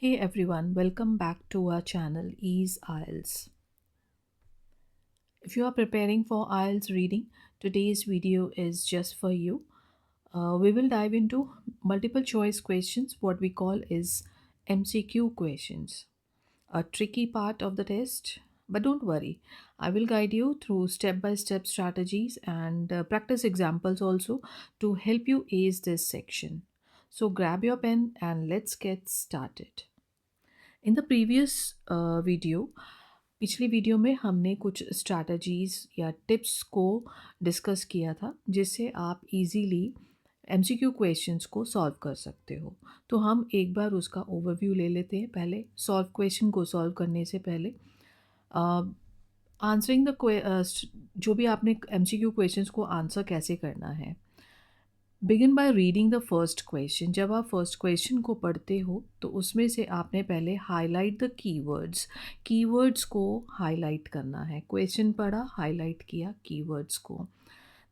Hey everyone, welcome back to our channel Ease IELTS. If you are preparing for IELTS reading, today's video is just for you. We will dive into multiple choice questions, what we call is MCQ questions, a tricky part of the test. But don't worry, I will guide you through step by step strategies and practice examples also to help you ace this section. So grab your pen and let's get started. In the previous video पिछली video में हमने कुछ strategies या tips को discuss किया था जिससे आप इजीली एमसीक्यू क्वेश्चंस को सॉल्व कर सकते हो। तो हम एक बार उसका ओवरव्यू ले लेते हैं। पहले सॉल्व क्वेश्चन को सॉल्व करने से पहले आंसरिंग द जो भी आपने एमसीक्यू क्वेश्चंस को आंसर कैसे करना है। Begin by reading the first question. जब आप फर्स्ट क्वेश्चन को पढ़ते हो तो उसमें से आपने पहले हाईलाइट द कीवर्ड्स। कीवर्ड्स को हाईलाइट करना है। क्वेश्चन पढ़ा, हाईलाइट किया कीवर्ड्स को,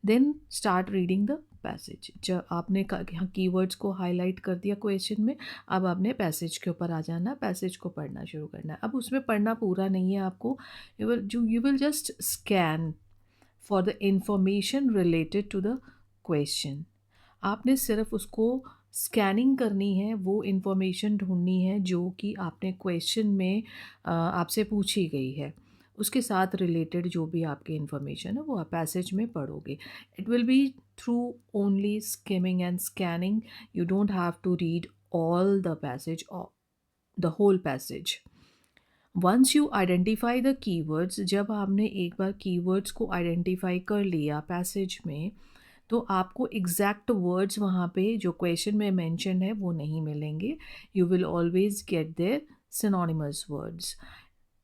then start reading the passage. जब आपने कीवर्ड्स को हाईलाइट कर दिया क्वेश्चन में, अब आपने पैसेज के ऊपर आ जाना, पैसेज को पढ़ना शुरू करना है। अब उसमें पढ़ना पूरा नहीं है आपको, you will just scan for the information related to the question. आपने सिर्फ उसको स्कैनिंग करनी है, वो इन्फॉर्मेशन ढूंढनी है जो कि आपने क्वेश्चन में आपसे पूछी गई है। उसके साथ रिलेटेड जो भी आपकी इन्फॉर्मेशन है वो आप पैसेज में पढ़ोगे। It will be through only skimming and scanning. You don't have to read all the passage और the whole passage. Once you identify the keywords, जब आपने एक बार कीवर्ड्स को आइडेंटिफाई कर लिया पैसेज में, तो आपको एग्जैक्ट वर्ड्स वहाँ पे जो क्वेश्चन में मेंशन है वो नहीं मिलेंगे। You will always get their synonymous words.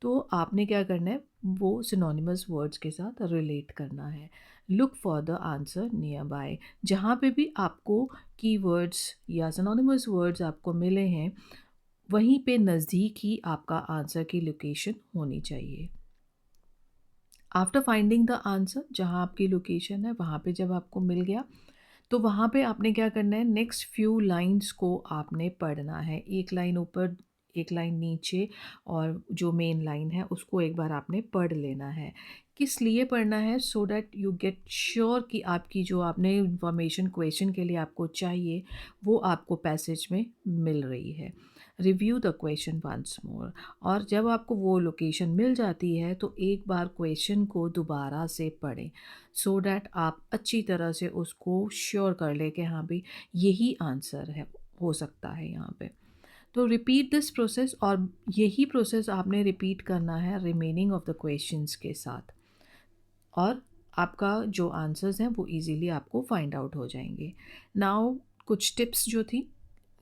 तो आपने क्या करना है, वो सिनोनिमस वर्ड्स के साथ रिलेट करना है। Look for the answer near by. जहाँ पे भी आपको कीवर्ड्स या सिनोनिमस वर्ड्स आपको मिले हैं, वहीं पे नज़दीक ही आपका आंसर की लोकेशन होनी चाहिए। आफ्टर फाइंडिंग द आंसर, जहाँ आपकी लोकेशन है वहाँ पे जब आपको मिल गया, तो वहाँ पे आपने क्या करना है, नेक्स्ट फ्यू लाइंस को आपने पढ़ना है। एक लाइन ऊपर, एक लाइन नीचे, और जो मेन लाइन है उसको एक बार आपने पढ़ लेना है। किस लिए पढ़ना है? So that you get sure कि आपकी जो आपने इंफॉर्मेशन क्वेश्चन के लिए आपको चाहिए वो आपको पैसेज में मिल रही है। Review the question once more. और जब आपको वो लोकेशन मिल जाती है तो एक बार क्वेश्चन को दोबारा से पढ़ें, सो डैट आप अच्छी तरह से उसको श्योर कर ले कि हाँ भाई यही आंसर है, हो सकता है यहाँ पे। तो रिपीट दिस प्रोसेस, और यही प्रोसेस आपने रिपीट करना है रिमेनिंग ऑफ द क्वेश्चंस के साथ, और आपका जो आंसर्स हैं वो इजीली आपको फाइंड आउट हो जाएंगे। नाउ कुछ टिप्स जो थी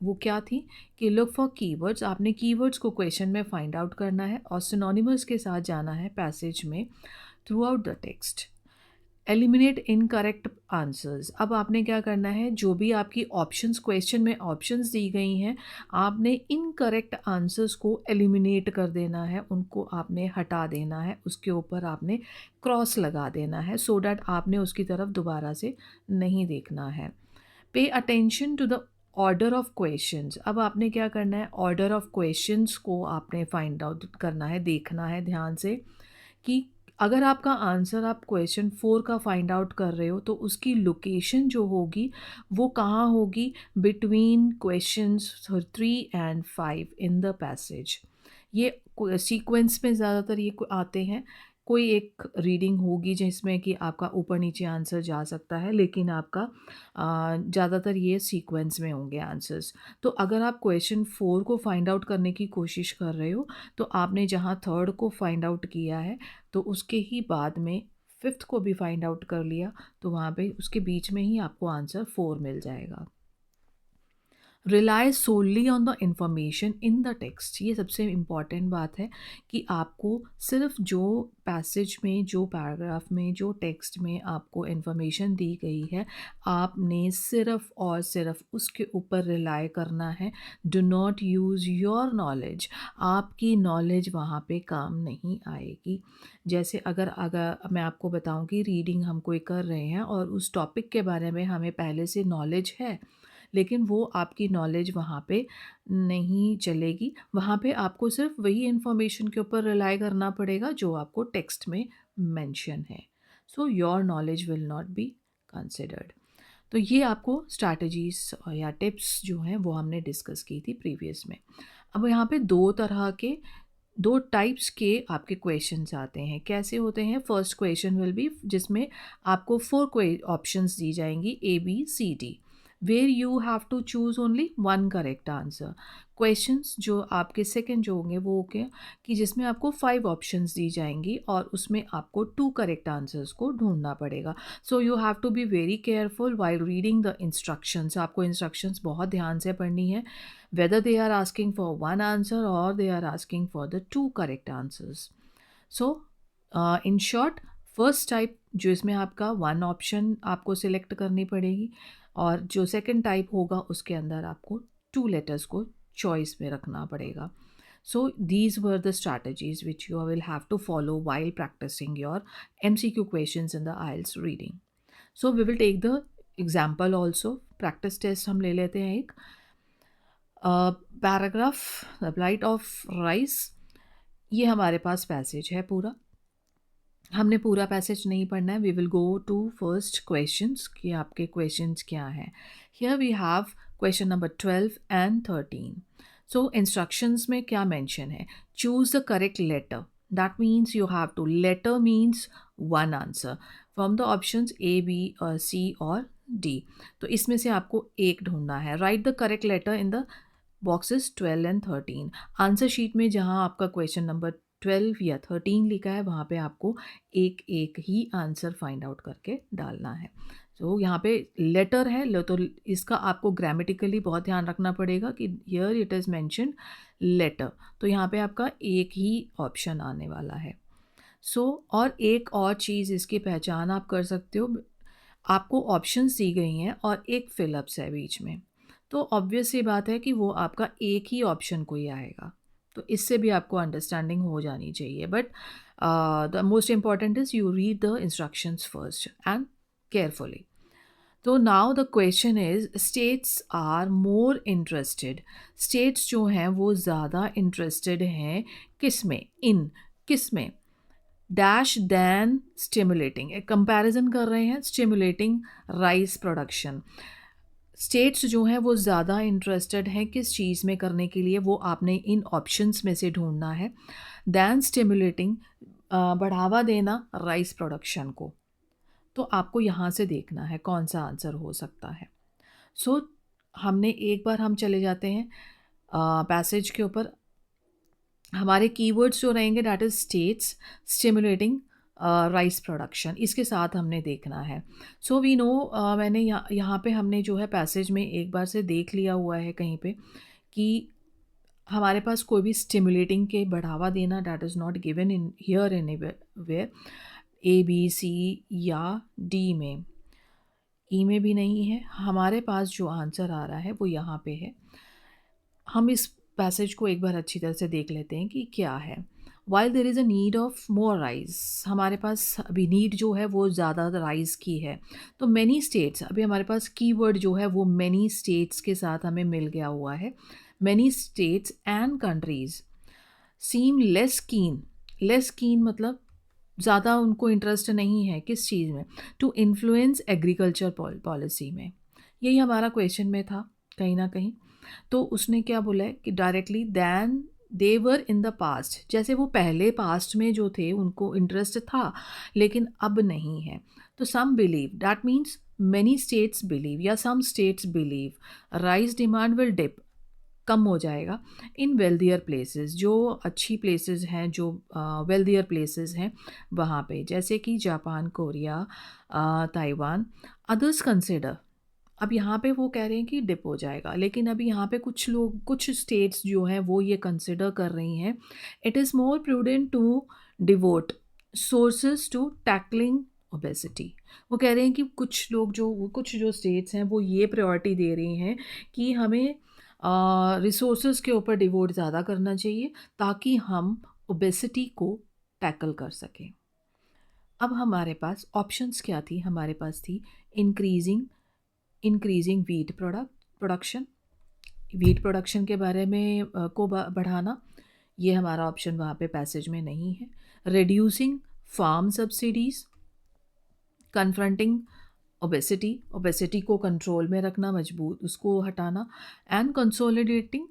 वो क्या थी कि लुक फॉर कीवर्ड्स। आपने कीवर्ड्स को क्वेश्चन में फाइंड आउट करना है और सिनोनिमस के साथ जाना है पैसेज में through out the text. Eliminate incorrect answers. अब आपने क्या करना है, जो भी आपकी ऑप्शंस क्वेश्चन में ऑप्शंस दी गई हैं, आपने इनकरेक्ट आंसर्स को एलिमिनेट कर देना है, उनको आपने हटा देना है, उसके ऊपर आपने क्रॉस लगा देना है, सो डैट आपने उसकी तरफ दोबारा से नहीं देखना है। Pay attention to the order of questions. अब आपने क्या करना है, ऑर्डर ऑफ क्वेश्चंस को आपने फाइंड आउट करना है, देखना है ध्यान से कि अगर आपका आंसर आप क्वेश्चन 4 का फाइंड आउट कर रहे हो तो उसकी लोकेशन जो होगी वो कहाँ होगी, between questions 3 and 5 in the passage. ये सीक्वेंस में ज़्यादातर ये आते हैं। कोई एक रीडिंग होगी जिसमें कि आपका ऊपर नीचे आंसर जा सकता है, लेकिन आपका ज़्यादातर ये सीक्वेंस में होंगे आंसर्स। तो अगर आप क्वेश्चन 4 को फाइंड आउट करने की कोशिश कर रहे हो तो आपने जहाँ थर्ड को फाइंड आउट किया है तो उसके ही बाद में फिफ्थ को भी फाइंड आउट कर लिया, तो वहाँ पे उसके बीच में ही आपको आंसर 4 मिल जाएगा। Rely solely on the information in the text. ये सबसे इम्पॉर्टेंट बात है कि आपको सिर्फ जो पैसेज में, जो पैराग्राफ में, जो टेक्स्ट में आपको इन्फॉर्मेशन दी गई है, आपने सिर्फ और सिर्फ उसके ऊपर रिलाई करना है। Do not use your knowledge. आपकी नॉलेज वहाँ पे काम नहीं आएगी। जैसे अगर अगर मैं आपको बताऊँ कि रीडिंग हम कोई कर रहे हैं और उस टॉपिक के बारे में हमें पहले से नॉलेज है, लेकिन वो आपकी नॉलेज वहाँ पे नहीं चलेगी। वहाँ पे आपको सिर्फ वही इन्फॉर्मेशन के ऊपर रिलाई करना पड़ेगा जो आपको टेक्स्ट में मेंशन है। So your knowledge will not be considered. तो ये आपको स्ट्रैटेजीज या टिप्स जो हैं वो हमने डिस्कस की थी प्रीवियस में। अब यहाँ पे दो टाइप्स के आपके क्वेश्चंस आते हैं। कैसे होते हैं? फर्स्ट क्वेश्चन विल बी जिसमें आपको 4 ऑप्शंस दी जाएंगी A B C D, where you have to choose only one correct answer. Questions जो आपके सेकंड जो होंगे वो होंगे कि जिसमें आपको 5 ऑप्शंस दी जाएंगी और उसमें आपको 2 करेक्ट आंसर्स को ढूंढना पड़ेगा। So you have to be very careful while reading the instructions. आपको इंस्ट्रक्शंस बहुत ध्यान से पढ़नी है, whether they are asking for one answer or they are asking for the 2 correct answers. So in short, first type जो इसमें आपका one option आपको सिलेक्ट करनी पड़ेगी और जो सेकंड टाइप होगा उसके अंदर आपको 2 लेटर्स को चॉइस में रखना पड़ेगा। So these were the strategies which you will have to follow while practising your MCQ questions in the IELTS reading. So we will take the example also. Practice test हम ले लेते हैं एक। Paragraph the blight of rice, ये हमारे पास passage है पूरा। हमने पूरा पैसेज नहीं पढ़ना है। We will go to first questions कि आपके क्वेश्चंस क्या हैं। Here we have question number 12 and 13। So instructions में क्या मेंशन है? Choose the correct letter. That means you have to, letter means one answer from the options A B C और D. तो इसमें से आपको एक ढूंढना है। Write the correct letter in the boxes 12 and 13। Answer sheet में जहाँ आपका क्वेश्चन नंबर 12 या 13 लिखा है वहाँ पे आपको एक एक ही आंसर फाइंड आउट करके डालना है। तो यहाँ पे लेटर है तो इसका आपको ग्रामेटिकली बहुत ध्यान रखना पड़ेगा कि here it is mentioned letter, तो यहाँ पे आपका एक ही ऑप्शन आने वाला है। और एक और चीज़ इसकी पहचान आप कर सकते हो, आपको ऑप्शंस दी गई हैं और एक फिलअप्स है बीच में, तो ऑब्वियस सी बात है कि वो आपका एक ही ऑप्शन को ही आएगा। तो इससे भी आपको अंडरस्टैंडिंग हो जानी चाहिए। But the most important is you read the instructions first and carefully. तो now the question is, states are more interested. States जो हैं वो ज़्यादा इंटरेस्टेड हैं किस में? इन किस में? डैश दैन स्टिमुलेटिंग, एक कंपैरिजन कर रहे हैं स्टिमुलेटिंग राइस प्रोडक्शन। स्टेट्स जो हैं वो ज़्यादा इंटरेस्टेड हैं किस चीज़ में करने के लिए, वो आपने इन ऑप्शंस में से ढूंढना है। दैन स्टिमुलेटिंग, बढ़ावा देना राइस प्रोडक्शन को। तो आपको यहाँ से देखना है कौन सा आंसर हो सकता है। हमने एक बार हम चले जाते हैं पैसेज के ऊपर। हमारे कीवर्ड्स जो रहेंगे that is states, stimulating rice production, इसके साथ हमने देखना है। सो वी नो, मैंने यहाँ पे हमने जो है पैसेज में एक बार से देख लिया हुआ है कहीं पे कि हमारे पास कोई भी स्टिमुलेटिंग के बढ़ावा देना that is not given in here anywhere, A B C या डी में, ई में भी नहीं है। हमारे पास जो आंसर आ रहा है वो यहाँ पे है। हम इस पैसेज को एक बार अच्छी तरह से देख लेते हैं कि क्या है। While there is a need of more rice, हमारे पास अभी नीड जो है वो ज़्यादा राइस की है। तो मैनी स्टेट्स, अभी हमारे पास कीवर्ड जो है वो मैनी स्टेट्स के साथ हमें मिल गया हुआ है। Many states and countries seem less keen. Less keen मतलब ज़्यादा उनको इंटरेस्ट नहीं है किस चीज़ में? टू इन्फ्लुएंस एग्रीकल्चर पॉलिसी में। यही हमारा क्वेश्चन में था कहीं ना कहीं। तो उसने क्या बोला है कि directly than they were in the past, जैसे वो पहले पास्ट में जो थे उनको इंटरेस्ट था लेकिन अब नहीं है। तो some believe, that means many states believe या some states believe rice demand will dip, कम हो जाएगा इन वेल्दियर प्लेसेस, जो अच्छी प्लेसेस हैं, जो वेल्दियर प्लेसेस हैं वहाँ पे, जैसे कि Japan, Korea, Taiwan. Others consider, अब यहाँ पे वो कह रहे हैं कि डिप हो जाएगा, लेकिन अभी यहाँ पे कुछ लोग, कुछ स्टेट्स जो हैं वो ये कंसिडर कर रही हैं, it is more prudent to devote sources to tackling obesity. वो कह रहे हैं कि कुछ लोग कुछ जो स्टेट्स हैं वो ये प्रायोरिटी दे रही हैं कि हमें रिसोर्सेज के ऊपर डिवोट ज़्यादा करना चाहिए ताकि हम ओबेसिटी को टैकल कर सकें। अब हमारे पास ऑप्शंस क्या थी? हमारे पास थी increasing wheat product, production, wheat production के बारे में को बढ़ाना, ये हमारा ऑप्शन वहाँ पे पैसेज में नहीं है। Reducing farm subsidies, confronting obesity, obesity को कंट्रोल में रखना, मजबूत उसको हटाना, एंड कंसोलिडेटिंग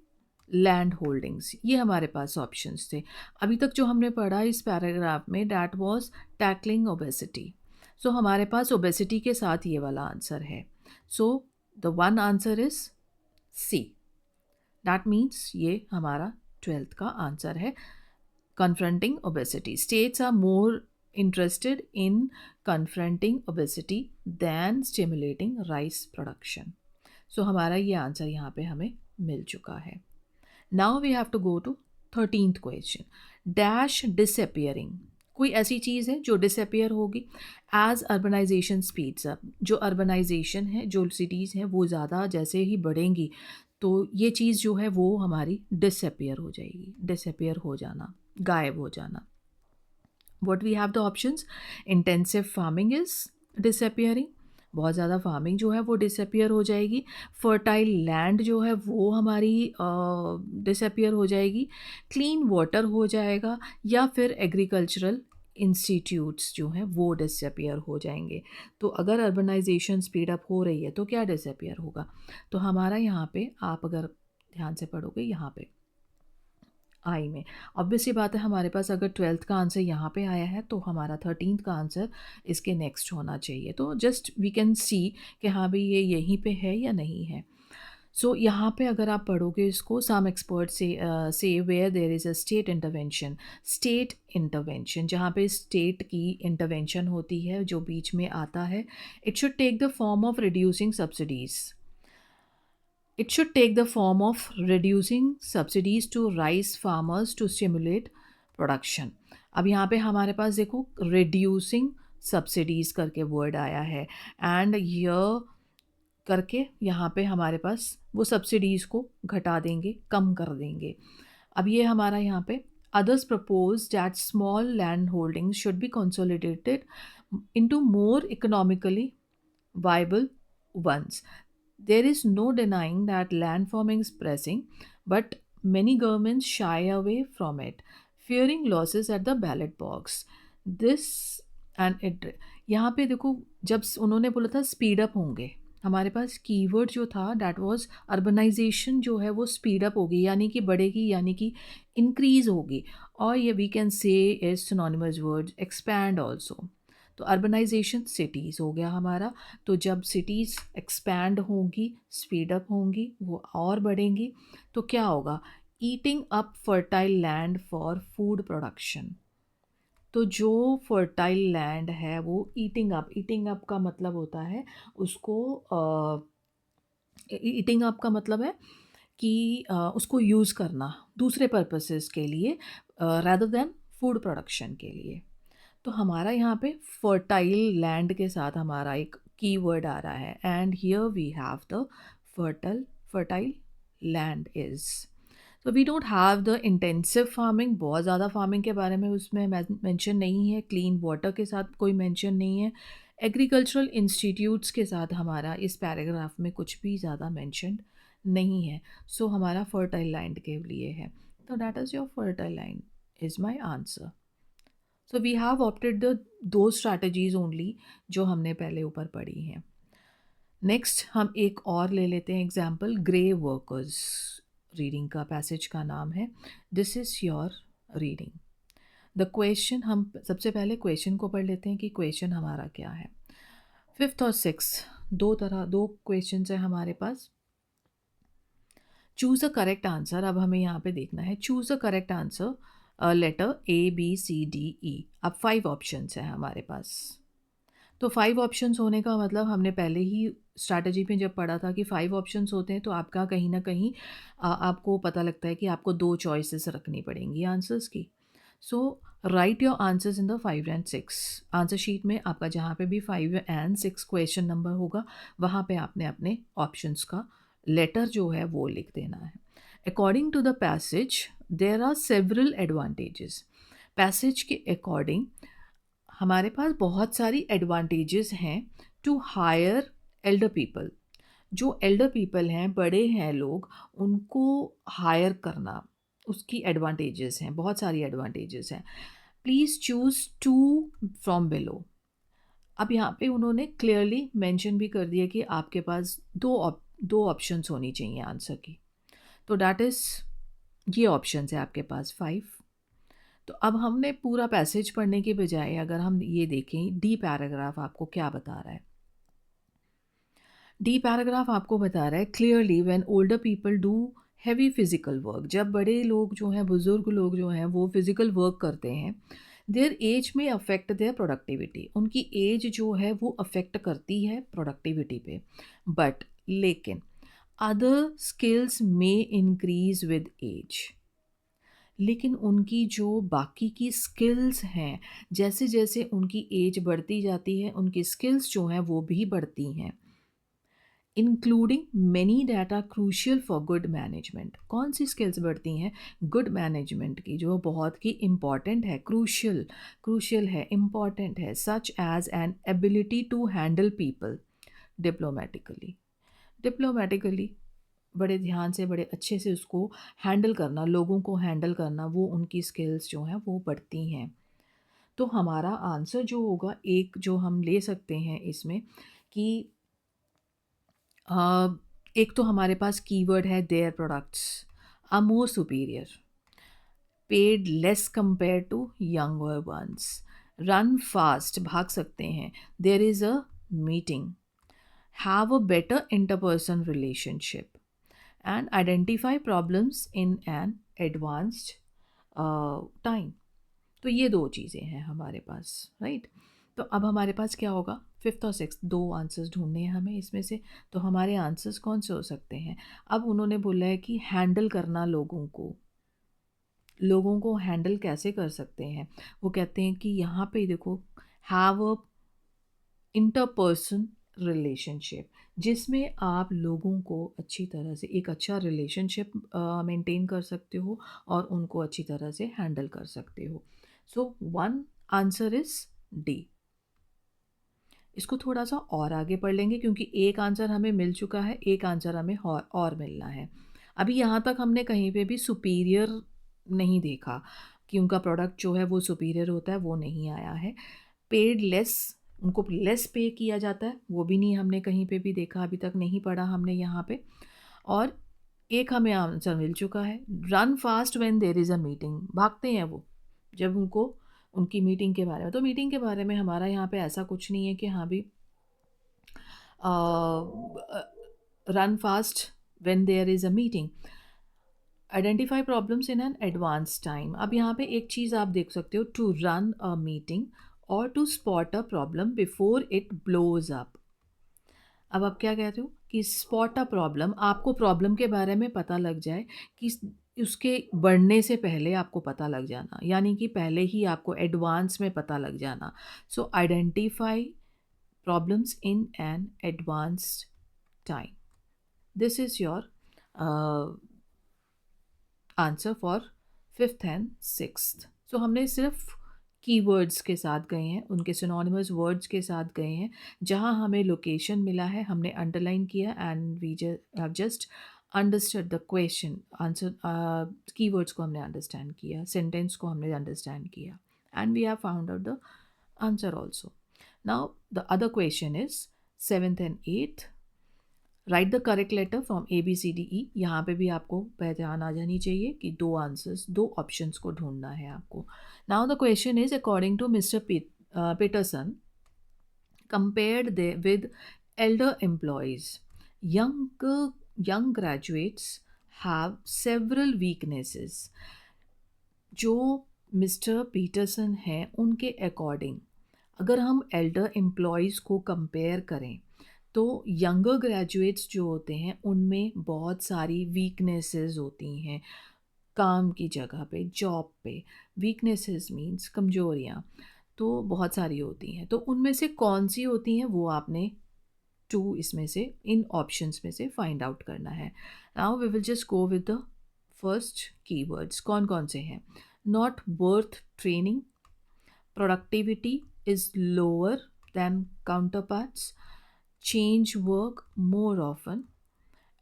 लैंड होल्डिंग्स, ये हमारे पास ऑप्शंस थे। अभी तक जो हमने पढ़ा इस पैराग्राफ में, that was tackling obesity. So हमारे पास ओबेसिटी के साथ ये वाला आंसर है। So the one answer is C. That means ये हमारा 12th का आंसर है। Confronting obesity. States are more interested in confronting obesity than stimulating rice production. So हमारा ये आंसर यहाँ पे हमें मिल चुका है। Now we have to go to 13th question. Dash disappearing. कोई ऐसी चीज़ है जो डिसअपियर होगी एज अर्बनाइजेशन स्पीड्स अप। जो अर्बनाइजेशन है, जो सिटीज़ हैं वो ज़्यादा जैसे ही बढ़ेंगी तो ये चीज़ जो है वो हमारी डिसअपियर हो जाएगी। डिसअपियर हो जाना, गायब हो जाना। What we have the options, intensive farming is disappearing, बहुत ज़्यादा फार्मिंग जो है वो डिसअपियर हो जाएगी। फर्टाइल लैंड जो है वो हमारी डिसअपियर हो जाएगी। क्लीन वाटर हो जाएगा, या फिर एग्रीकल्चरल इंस्टीट्यूट्स जो हैं वो डिसअपियर हो जाएंगे। तो अगर अर्बनाइजेशन स्पीड अप हो रही है तो क्या डिसअपियर होगा? तो हमारा यहाँ पे आप अगर ध्यान से पढ़ोगे, यहाँ पे आई में ऑब्वियसली बात है, हमारे पास अगर 12th का आंसर यहाँ पे आया है तो हमारा 13th का आंसर इसके नेक्स्ट होना चाहिए। तो जस्ट वी कैन सी कि हाँ भाई ये यहीं पे है या नहीं है। सो यहाँ पे अगर आप पढ़ोगे इसको, सम एक्सपर्ट से where there is a state intervention, जहाँ पे स्टेट की इंटरवेंशन होती है जो बीच में आता है, it should take the form of reducing subsidies. It should take the form of reducing subsidies to rice farmers to stimulate production. अब यहाँ पे हमारे पास देखो reducing subsidies करके वर्ड आया है, एंड यह करके यहाँ पे हमारे पास वो सब्सिडीज़ को घटा देंगे, कम कर देंगे। अब ये हमारा यहाँ पे others propose that small land holdings should be consolidated into more economically viable ones. There is no denying that land farming is pressing, but many governments shy away from it, fearing losses at the ballot box. This and it, यहाँ पे देखो जब उन्होंने बोला था speed up होंगे, हमारे पास कीवर्ड जो था दैट वाज अर्बनाइजेशन जो है वो स्पीड अप होगी, यानी कि बढ़ेगी, यानी कि इंक्रीज होगी। और ये we can say is synonymous word expand also. तो अर्बनाइजेशन सिटीज़ हो गया हमारा। तो जब सिटीज़ एक्सपैंड होंगी, स्पीड अप होंगी, वो और बढ़ेंगी, तो क्या होगा? Eating up fertile land for food production. तो जो फर्टाइल लैंड है वो ईटिंग अप का मतलब होता है उसको ईटिंग अप का मतलब है कि उसको यूज़ करना दूसरे पर्पसेस के लिए रैदर देन फूड प्रोडक्शन के लिए। तो हमारा यहाँ पे फर्टाइल लैंड के साथ हमारा एक कीवर्ड आ रहा है, and here we have the fertile land is. तो we don't have the intensive farming, बहुत ज़्यादा फार्मिंग के बारे में उसमें मेंशन नहीं है। क्लीन वाटर के साथ कोई मेंशन नहीं है। एग्रीकल्चरल इंस्टीट्यूट्स के साथ हमारा इस पैराग्राफ में कुछ भी ज़्यादा मेंशन नहीं है। सो हमारा फर्टाइल लैंड के लिए है। तो that is your fertile land is my answer. So we have opted the दो स्ट्रैटेजीज ओनली जो हमने पहले ऊपर पढ़ी हैं। नेक्स्ट हम एक और ले लेते हैं एग्जाम्पल, ग्रे वर्कर्स। रीडिंग का पैसेज का नाम है this is your reading. The question, हम सबसे पहले क्वेश्चन को पढ़ लेते हैं कि क्वेश्चन हमारा क्या है। 5th और 6th दो क्वेश्चन है हमारे पास। Choose a correct answer. अब हमें यहाँ पे देखना है choose a correct answer, letter ABCDE। अब 5 ऑप्शंस हैं हमारे पास। तो 5 ऑप्शंस होने का मतलब हमने पहले ही स्ट्रैटेजी में जब पढ़ा था कि 5 ऑप्शंस होते हैं तो आपका कहीं ना कहीं आपको पता लगता है कि आपको 2 चॉइसेस रखनी पड़ेंगी आंसर्स की। So write your answers in the 5 and 6। Answer sheet में आपका जहाँ पे भी 5 and 6 क्वेश्चन नंबर होगा वहाँ पे आपने अपने ऑप्शंस का लेटर जो है वो लिख देना है। According to the passage there are several advantages. Passage के अकॉर्डिंग हमारे पास बहुत सारी एडवांटेजेस हैं टू हायर एल्डर पीपल। जो एल्डर पीपल हैं, बड़े हैं लोग, उनको हायर करना, उसकी एडवांटेजेस हैं, बहुत सारी एडवांटेजेस हैं। Please choose 2 from below. अब यहाँ पे उन्होंने क्लियरली मेंशन भी कर दिया कि आपके पास 2 ऑप्शंस होनी चाहिए आंसर की। तो दैट इज़, ये ऑप्शंस है आपके पास 5। तो अब हमने पूरा पैसेज पढ़ने के बजाय अगर हम ये देखें डी पैराग्राफ आपको क्या बता रहा है। डी पैराग्राफ आपको बता रहा है clearly when older people do heavy physical work, जब बड़े लोग जो हैं, बुजुर्ग लोग जो हैं, वो फिजिकल वर्क करते हैं, देयर एज में अफेक्ट देयर प्रोडक्टिविटी, उनकी एज जो है वो अफेक्ट करती है प्रोडक्टिविटी पे। बट लेकिन अदर स्किल्स में इंक्रीज विद एज, लेकिन उनकी जो बाकी की स्किल्स हैं, जैसे जैसे उनकी एज बढ़ती जाती है, उनकी स्किल्स जो हैं वो भी बढ़ती हैं, including many data crucial for good management. कौन सी स्किल्स बढ़ती हैं? गुड मैनेजमेंट की, जो बहुत ही इम्पॉर्टेंट है, क्रूशियल है, इम्पॉर्टेंट है, such as an ability to handle people diplomatically. Diplomatically बड़े ध्यान से, बड़े अच्छे से उसको हैंडल करना, लोगों को हैंडल करना, वो उनकी स्किल्स जो हैं वो बढ़ती हैं। तो हमारा आंसर जो होगा, एक जो हम ले सकते हैं इसमें कि एक तो हमारे पास कीवर्ड है their products are more superior, paid less compare to younger ones, run fast, भाग सकते हैं, there is a meeting, have a better interperson relationship, and identify problems in an advanced time। तो ये 2 चीज़ें हैं हमारे पास, राइट। तो अब हमारे पास क्या होगा? फिफ्थ और सिक्स्थ 2 आंसर्स ढूंढने हैं हमें इसमें से। तो हमारे आंसर्स कौन से हो सकते हैं? अब उन्होंने बोला है कि हैंडल करना लोगों को हैंडल कैसे कर सकते हैं? वो कहते हैं कि यहाँ पे देखो, हैव अ इंटरपर्सन रिलेशनशिप, जिसमें आप लोगों को अच्छी तरह से एक अच्छा रिलेशनशिप मेंटेन कर सकते हो और उनको अच्छी तरह से हैंडल कर सकते हो। So one answer is D. इसको थोड़ा सा और आगे पढ़ लेंगे क्योंकि एक आंसर हमें मिल चुका है, एक आंसर हमें और मिलना है। अभी यहाँ तक हमने कहीं पे भी सुपीरियर नहीं देखा कि उनका प्रोडक्ट जो है वो सुपीरियर होता है, वो नहीं आया है। पेड लेस, उनको लेस पे किया जाता है, वो भी नहीं हमने कहीं पे भी देखा, अभी तक नहीं पढ़ा हमने यहाँ पे। और एक हमें आंसर मिल चुका है, run fast when there is a meeting, भागते हैं वो जब उनको उनकी मीटिंग के बारे में। तो मीटिंग के बारे में हमारा यहाँ पे ऐसा कुछ नहीं है कि हाँ भी run fast when there is a meeting, identify problems in an advance time. अब यहाँ पे एक चीज़ आप देख सकते हो, टू रन अ मीटिंग और to spot a problem before it blows up. अब आप क्या कहते हो कि स्पॉट अ प्रॉब्लम, आपको प्रॉब्लम के बारे में पता लग जाए कि उसके बढ़ने से पहले आपको पता लग जाना, यानी कि पहले ही आपको एडवांस में पता लग जाना। So identify problems in an advanced time. This is your answer for fifth and sixth. So हमने सिर्फ कीवर्ड्स के साथ गए हैं, उनके सिनोनिमस वर्ड्स के साथ गए हैं। जहाँ हमें लोकेशन मिला है हमने अंडरलाइन किया and we have just understood the question answer. Keywords को हमने अंडरस्टैंड किया, सेंटेंस को हमने अंडरस्टैंड किया, and we have found out the answer also. Now the other question is seventh and eighth, write the correct letter from A B C D E. यहाँ पे भी आपको पहचान आ जानी चाहिए कि 2 आंसर्स, 2 ऑप्शंस को ढूंढना है आपको। Now the question is according to mister Peterson, compared with elder employees, young graduates have several weaknesses। जो मिस्टर पीटरसन हैं उनके अकॉर्डिंग, अगर हम एल्डर एम्प्लॉयज़ को कंपेयर करें तो यंगर ग्रेजुएट्स जो होते हैं उनमें बहुत सारी वीकनेसेस होती हैं। काम की जगह पे, जॉब पे, वीकनेसेस मीन्स कमजोरियाँ, तो बहुत सारी होती हैं। तो उनमें से कौन सी होती हैं वो आपने 2 इसमें से, इन ऑप्शंस में से फाइंड आउट करना है। Now we will just go with the first keywords. कौन कौन से हैं? Not worth training, productivity is lower than counterparts, change work more often,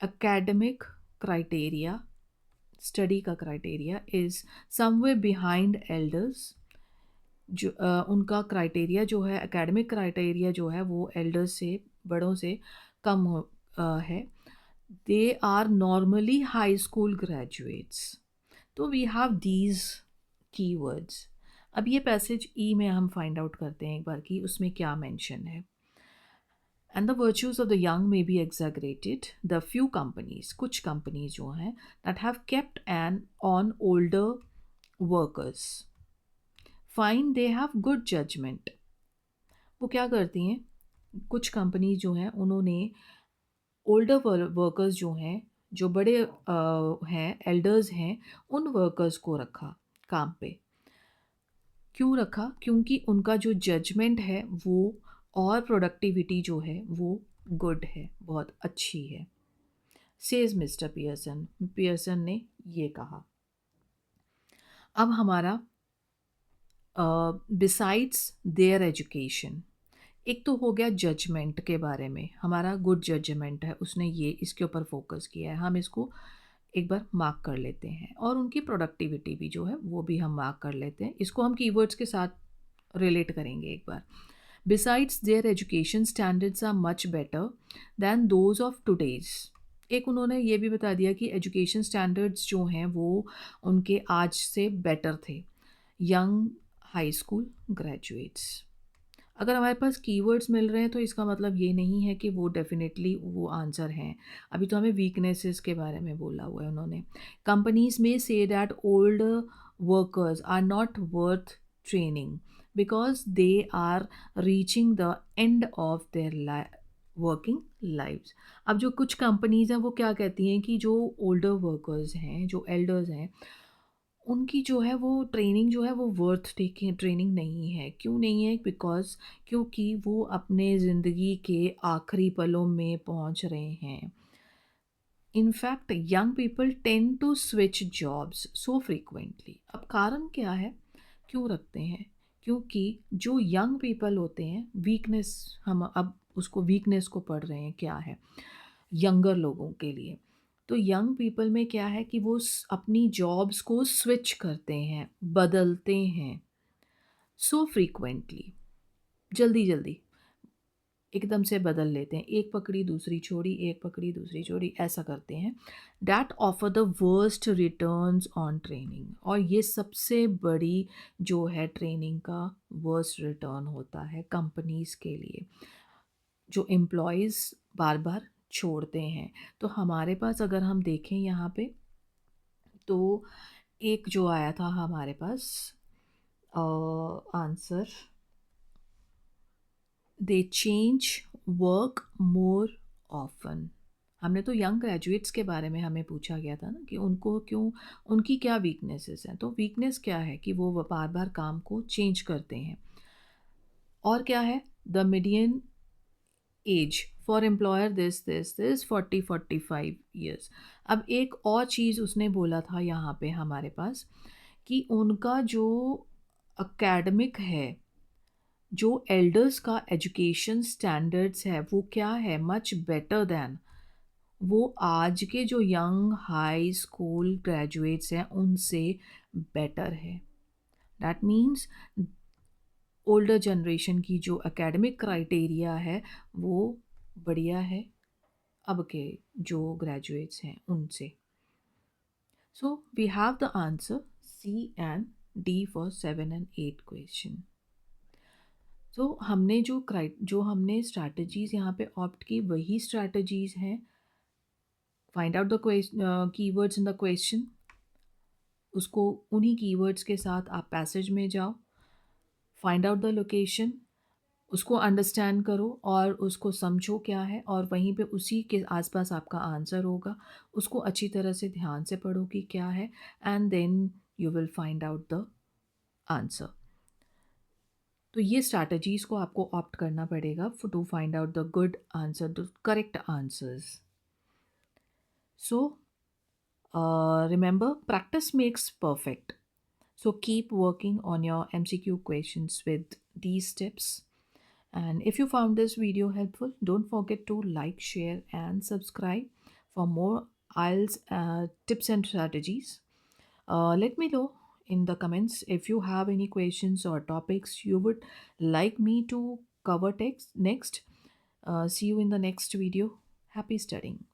academic criteria, study का criteria is somewhere behind elders, जो उनका criteria जो है, एकेडमिक क्राइटेरिया जो है वो एल्डर्स से, बड़ों से कम है। They are normally high school graduates. तो वी हैव दीज कीवर्ड्स। अब ये पैसेज ई में हम फाइंड आउट करते हैं एक बार कि उसमें क्या मेंशन है। And the virtues of the young may be exaggerated. The few companies, कुछ कंपनीज जो हैं, that have kept an on older workers find they have good judgment. वो क्या करती हैं, कुछ कंपनी जो हैं उन्होंने ओल्डर वर्कर्स जो हैं, जो बड़े हैं, एल्डर्स हैं, उन वर्कर्स को रखा काम पे। क्यों रखा? क्योंकि उनका जो जजमेंट है वो, और प्रोडक्टिविटी जो है वो गुड है, बहुत अच्छी है, सेज मिस्टर पियर्सन। पियर्सन ने ये कहा। अब हमारा बिसाइड्स देयर एजुकेशन, एक तो हो गया जजमेंट के बारे में, हमारा गुड जजमेंट है, उसने ये इसके ऊपर फोकस किया है, हम इसको एक बार मार्क कर लेते हैं। और उनकी प्रोडक्टिविटी भी जो है वो भी हम मार्क कर लेते हैं, इसको हम कीवर्ड्स के साथ रिलेट करेंगे एक बार। Besides their education standards are much better than those of today's. एक उन्होंने ये भी बता दिया कि एजुकेशन स्टैंडर्ड्स जो हैं वो उनके आज से बेटर थे, यंग हाई स्कूल ग्रेजुएट्स। अगर हमारे पास कीवर्ड्स मिल रहे हैं तो इसका मतलब ये नहीं है कि वो डेफिनेटली वो आंसर हैं। अभी तो हमें वीकनेसेस के बारे में बोला हुआ है उन्होंने। कंपनीज में से that old workers are not worth training because they are reaching the end of their working lifes. अब जो कुछ कंपनीज हैं वो क्या कहती हैं कि जो ओल्डर वर्कर्स हैं, जो एल्डर्स हैं, उनकी जो है वो ट्रेनिंग जो है वो वर्थ टेकिंग ट्रेनिंग नहीं है। क्यों नहीं है? बिकॉज़ क्योंकि वो अपने ज़िंदगी के आखिरी पलों में पहुंच रहे हैं। In fact young people tend to switch jobs so frequently. अब कारण क्या है, क्यों रखते हैं? क्योंकि जो यंग पीपल होते हैं, वीकनेस, हम अब उसको वीकनेस को पढ़ रहे हैं क्या है यंगर लोगों के लिए। तो यंग पीपल में क्या है कि वो अपनी जॉब्स को स्विच करते हैं, बदलते हैं सो फ्रीक्वेंटली, जल्दी जल्दी एकदम से बदल लेते हैं, एक पकड़ी दूसरी छोड़ी, एक पकड़ी दूसरी छोड़ी, ऐसा करते हैं। That offer the worst returns on training. और ये सबसे बड़ी जो है ट्रेनिंग का वर्स्ट रिटर्न होता है कंपनीज के लिए, जो एम्प्लॉयज़ बार बार छोड़ते हैं। तो हमारे पास अगर हम देखें यहाँ पे, तो एक जो आया था हमारे पास answer, they change work more often. हमने तो यंग ग्रेजुएट्स के बारे में हमें पूछा गया था ना कि उनको क्यों, उनकी क्या वीकनेसेस हैं। तो वीकनेस क्या है कि वो बार बार काम को चेंज करते हैं। और क्या है, the median age for employer this 40-45 years. अब एक और चीज़ उसने बोला था यहाँ पे हमारे पास कि उनका जो एकेडमिक है, जो एल्डर्स का एजुकेशन स्टैंडर्ड्स है वो क्या है, मच बेटर दैन, वो आज के जो यंग हाई स्कूल ग्रेजुएट्स हैं उनसे बेटर है। दैट मीन्स ओल्डर जनरेशन की जो एकेडमिक क्राइटेरिया है वो बढ़िया है अब के जो ग्रेजुएट्स हैं उनसे। So we have the answer C and D for 7 and 8 question. तो हमने जो हमने स्ट्रैटेजीज़ यहाँ पे ऑप्ट की वही स्ट्रैटेजीज़ हैं। Find out the keywords in the question, उसको उन्हीं कीवर्ड्स के साथ आप पैसेज में जाओ, फाइंड आउट द लोकेशन, उसको अंडरस्टैंड करो और उसको समझो क्या है, और वहीं पे उसी के आसपास आपका आंसर होगा। उसको अच्छी तरह से ध्यान से पढ़ो कि क्या है, and then you will find out the answer. तो ये स्ट्रैटेजीज़ को आपको ऑप्ट करना पड़ेगा to find out the good answer, the correct answers. So remember, practice makes perfect. So keep working on your MCQ questions with these tips. And if you found this video helpful, don't forget to like, share, and subscribe for more IELTS tips and strategies. Let me know in the comments if you have any questions or topics you would like me to cover text next. See you in the next video. Happy studying.